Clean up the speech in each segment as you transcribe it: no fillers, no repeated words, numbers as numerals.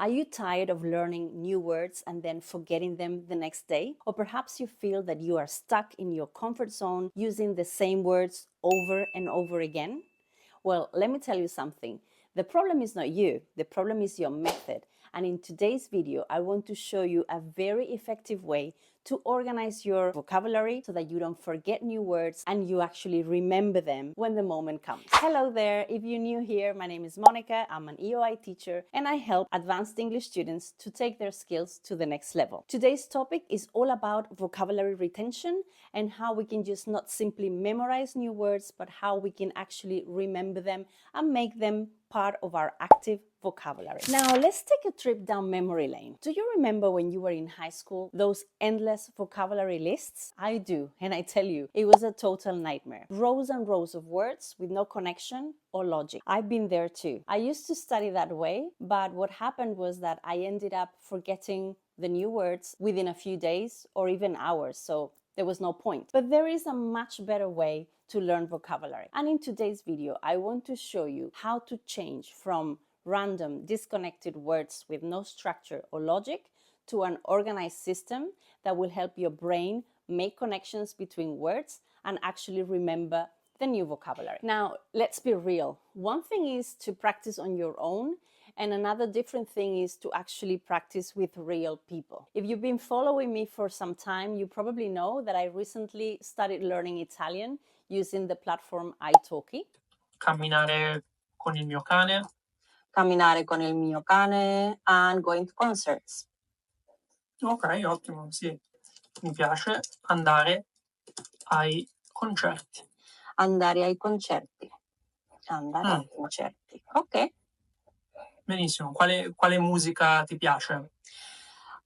Are you tired of learning new words and then forgetting them the next day? Or perhaps you feel that you are stuck in your comfort zone using the same words over and over again? Well, let me tell you something. The problem is not you, the problem is your method. And in today's video, I want to show you a very effective way to organize your vocabulary so that you don't forget new words and you actually remember them when the moment comes. Hello there, if you're new here, my name is Monica, I'm an EOI teacher and I help advanced English students to take their skills to the next level. Today's topic is all about vocabulary retention and how we can just not simply memorize new words, but how we can actually remember them and make them part of our active vocabulary. Now, let's take a trip down memory lane. Do you remember when you were in high school, those endless vocabulary lists? I do, and I tell you, it was a total nightmare. Rows and rows of words with no connection or logic. I've been there too. I used to study that way, but what happened was that I ended up forgetting the new words within a few days or even hours, so there was no point. But there is a much better way to learn vocabulary. And in today's video, I want to show you how to change from random, disconnected words with no structure or logic to an organized system that will help your brain make connections between words and actually remember the new vocabulary. Now, let's be real. One thing is to practice on your own, and another different thing is to actually practice with real people. If you've been following me for some time, you probably know that I recently started learning Italian using the platform Italki. Camminare con il mio cane. Camminare con il mio cane and going to concerts. Ok, ottimo, sì. Mi piace andare ai concerti. Andare ai concerti. Andare ai concerti. Ok. Benissimo. Quale musica ti piace?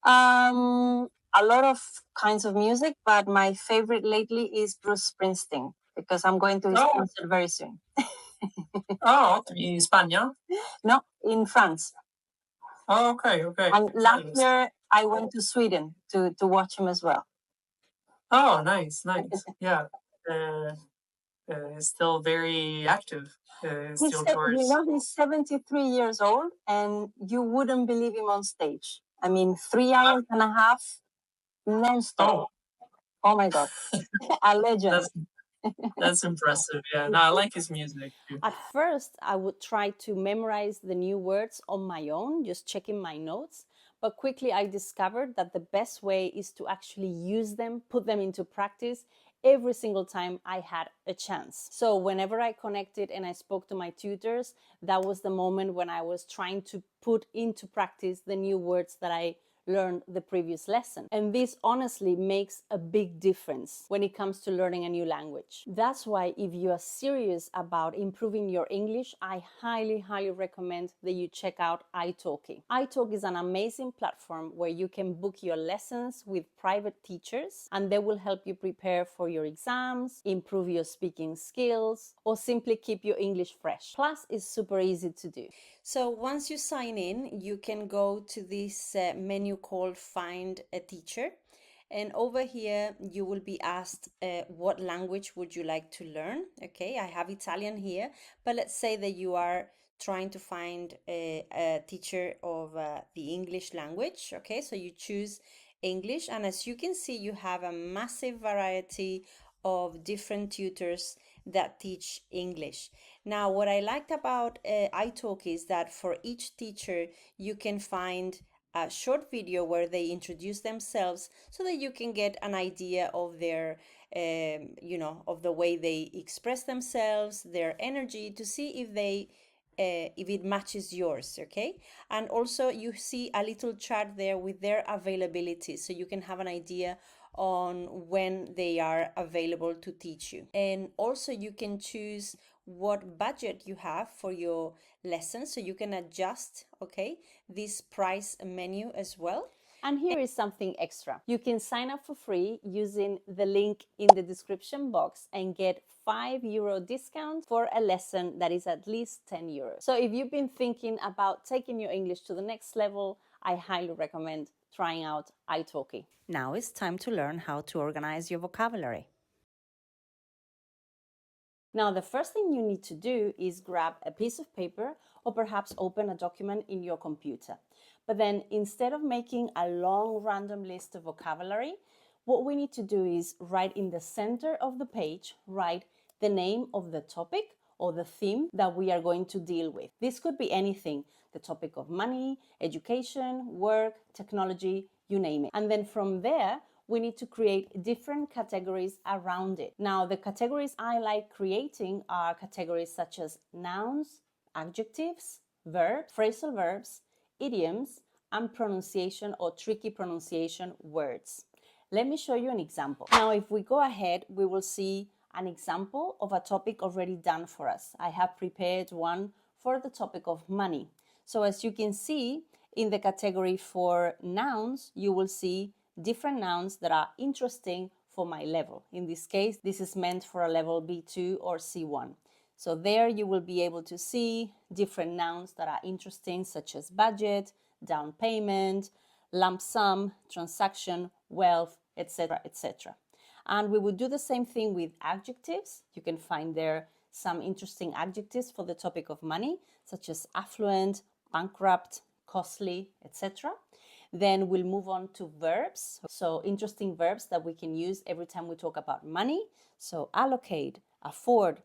A lot of kinds of music, but my favorite lately is Bruce Springsteen because I'm going to his concert very soon. Oh, ottimo. In Spagna? No, in France. Oh, ok. And last year I went to Sweden to watch him as well. Oh, nice. Yeah. Still very active. Still tours. He's 73 years old and you wouldn't believe him on stage. I mean, 3 hours and a half non-stop. Oh my God. A legend. That's impressive. Yeah, no, I like his music too. At first, I would try to memorize the new words on my own, just checking my notes. But quickly I discovered that the best way is to actually use them, put them into practice every single time I had a chance. So whenever I connected and I spoke to my tutors, that was the moment when I was trying to put into practice the new words that I learned the previous lesson. And this honestly makes a big difference when it comes to learning a new language. That's why if you are serious about improving your English, I highly recommend that you check out Italki. Italki is an amazing platform where you can book your lessons with private teachers and they will help you prepare for your exams, improve your speaking skills, or simply keep your English fresh. Plus, it's super easy to do. So once you sign in, you can go to this menu called Find a Teacher. And over here, you will be asked what language would you like to learn? Okay, I have Italian here, but let's say that you are trying to find a teacher of the English language. Okay, so you choose English, and as you can see, you have a massive variety of different tutors that teach English. Now, what I liked about Italki is that for each teacher, you can find a short video where they introduce themselves so that you can get an idea of their, of the way they express themselves, their energy, to see if it matches yours, okay? And also you see a little chart there with their availability, so you can have an idea on when they are available to teach you. And also you can choose what budget you have for your lesson, so you can adjust, okay, this price menu as well. And here is something extra. You can sign up for free using the link in the description box and get €5 discount for a lesson that is at least €10. So if you've been thinking about taking your English to the next level, I highly recommend trying out Italki. Now it's time to learn how to organize your vocabulary. Now, the first thing you need to do is grab a piece of paper or perhaps open a document in your computer. But then instead of making a long random list of vocabulary, what we need to do is write in the center of the page, write the name of the topic or the theme that we are going to deal with. This could be anything, the topic of money, education, work, technology, you name it. And then from there, we need to create different categories around it. Now, the categories I like creating are categories such as nouns, adjectives, verbs, phrasal verbs, idioms, and pronunciation or tricky pronunciation words. Let me show you an example. Now, if we go ahead, we will see an example of a topic already done for us. I have prepared one for the topic of money. So as you can see, in the category for nouns, you will see different nouns that are interesting for my level. In this case, this is meant for a level B2 or C1. So there you will be able to see different nouns that are interesting, such as budget, down payment, lump sum, transaction, wealth, etc., etc. And we will do the same thing with adjectives. You can find there some interesting adjectives for the topic of money, such as affluent, bankrupt, costly, etc. Then we'll move on to verbs. So interesting verbs that we can use every time we talk about money. So allocate, afford,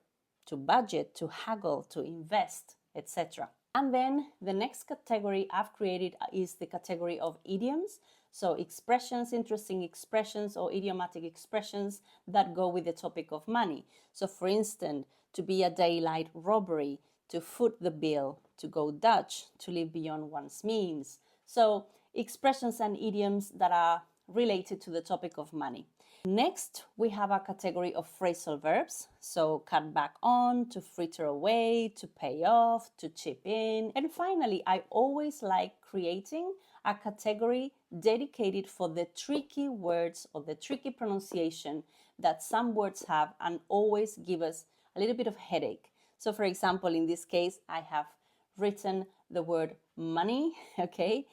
to budget, to haggle, to invest, etc. And then the next category I've created is the category of idioms. So expressions, interesting expressions or idiomatic expressions that go with the topic of money. So for instance, to be a daylight robbery, to foot the bill, to go Dutch, to live beyond one's means. So expressions and idioms that are related to the topic of money. Next, we have a category of phrasal verbs. So cut back on, to fritter away, to pay off, to chip in. And finally, I always like creating a category dedicated for the tricky words or the tricky pronunciation that some words have and always give us a little bit of headache. So for example, in this case, I have written the word money, okay,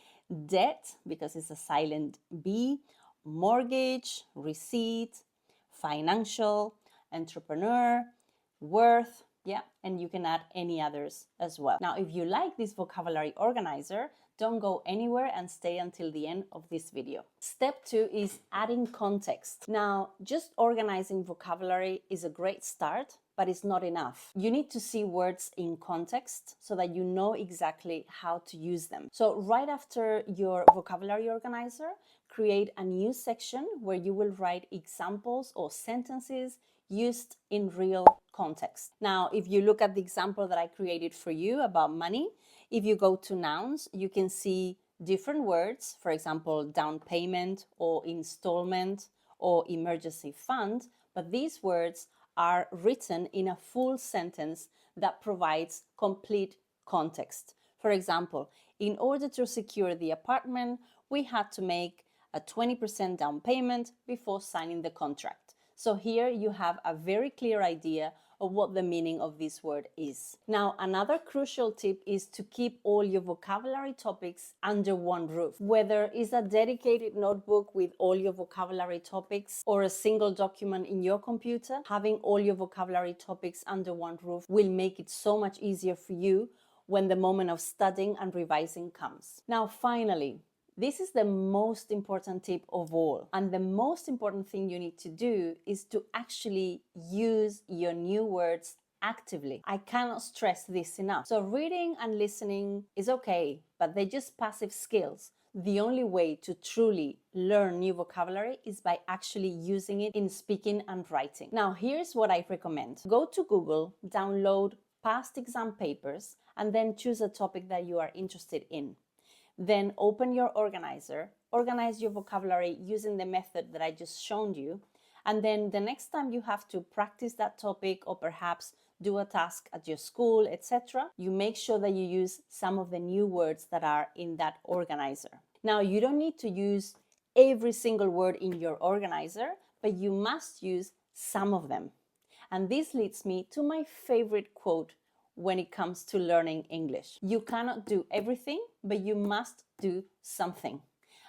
debt, because it's a silent B, mortgage, receipt, financial, entrepreneur, worth, yeah, and you can add any others as well. Now, if you like this vocabulary organizer, don't go anywhere and stay until the end of this video. Step 2 is adding context. Now, just organizing vocabulary is a great start, but it's not enough. You need to see words in context so that you know exactly how to use them. So right after your vocabulary organizer, create a new section where you will write examples or sentences used in real context. Now, if you look at the example that I created for you about money, if you go to nouns, you can see different words, for example, down payment or installment or emergency fund, but these words are written in a full sentence that provides complete context. For example, in order to secure the apartment, we had to make a 20% down payment before signing the contract. So here you have a very clear idea of what the meaning of this word is. Now, another crucial tip is to keep all your vocabulary topics under one roof. Whether it's a dedicated notebook with all your vocabulary topics or a single document in your computer, having all your vocabulary topics under one roof will make it so much easier for you when the moment of studying and revising comes. Now, finally, this is the most important tip of all. And the most important thing you need to do is to actually use your new words actively. I cannot stress this enough. So reading and listening is okay, but they're just passive skills. The only way to truly learn new vocabulary is by actually using it in speaking and writing. Now, here's what I recommend. Go to Google, download past exam papers, and then choose a topic that you are interested in. Then open your organizer, organize your vocabulary using the method that I just shown you. And then the next time you have to practice that topic or perhaps do a task at your school, etc., you make sure that you use some of the new words that are in that organizer. Now, you don't need to use every single word in your organizer, but you must use some of them. And this leads me to my favorite quote when it comes to learning English. You cannot do everything, but you must do something.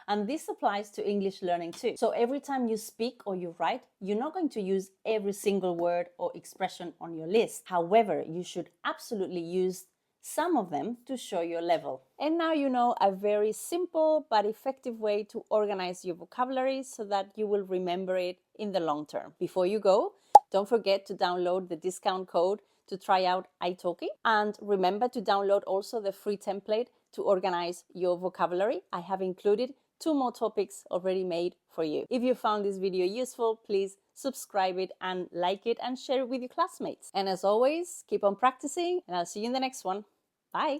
And this applies to English learning too. So every time you speak or you write, you're not going to use every single word or expression on your list. However, you should absolutely use some of them to show your level. And now you know a very simple but effective way to organize your vocabulary so that you will remember it in the long term. Before you go, don't forget to download the discount code to try out Italki, and remember to download also the free template to organize your vocabulary. I have included 2 more topics already made for you. If you found this video useful, please subscribe it and like it and share it with your classmates. And as always, keep on practicing, and I'll see you in the next one. Bye!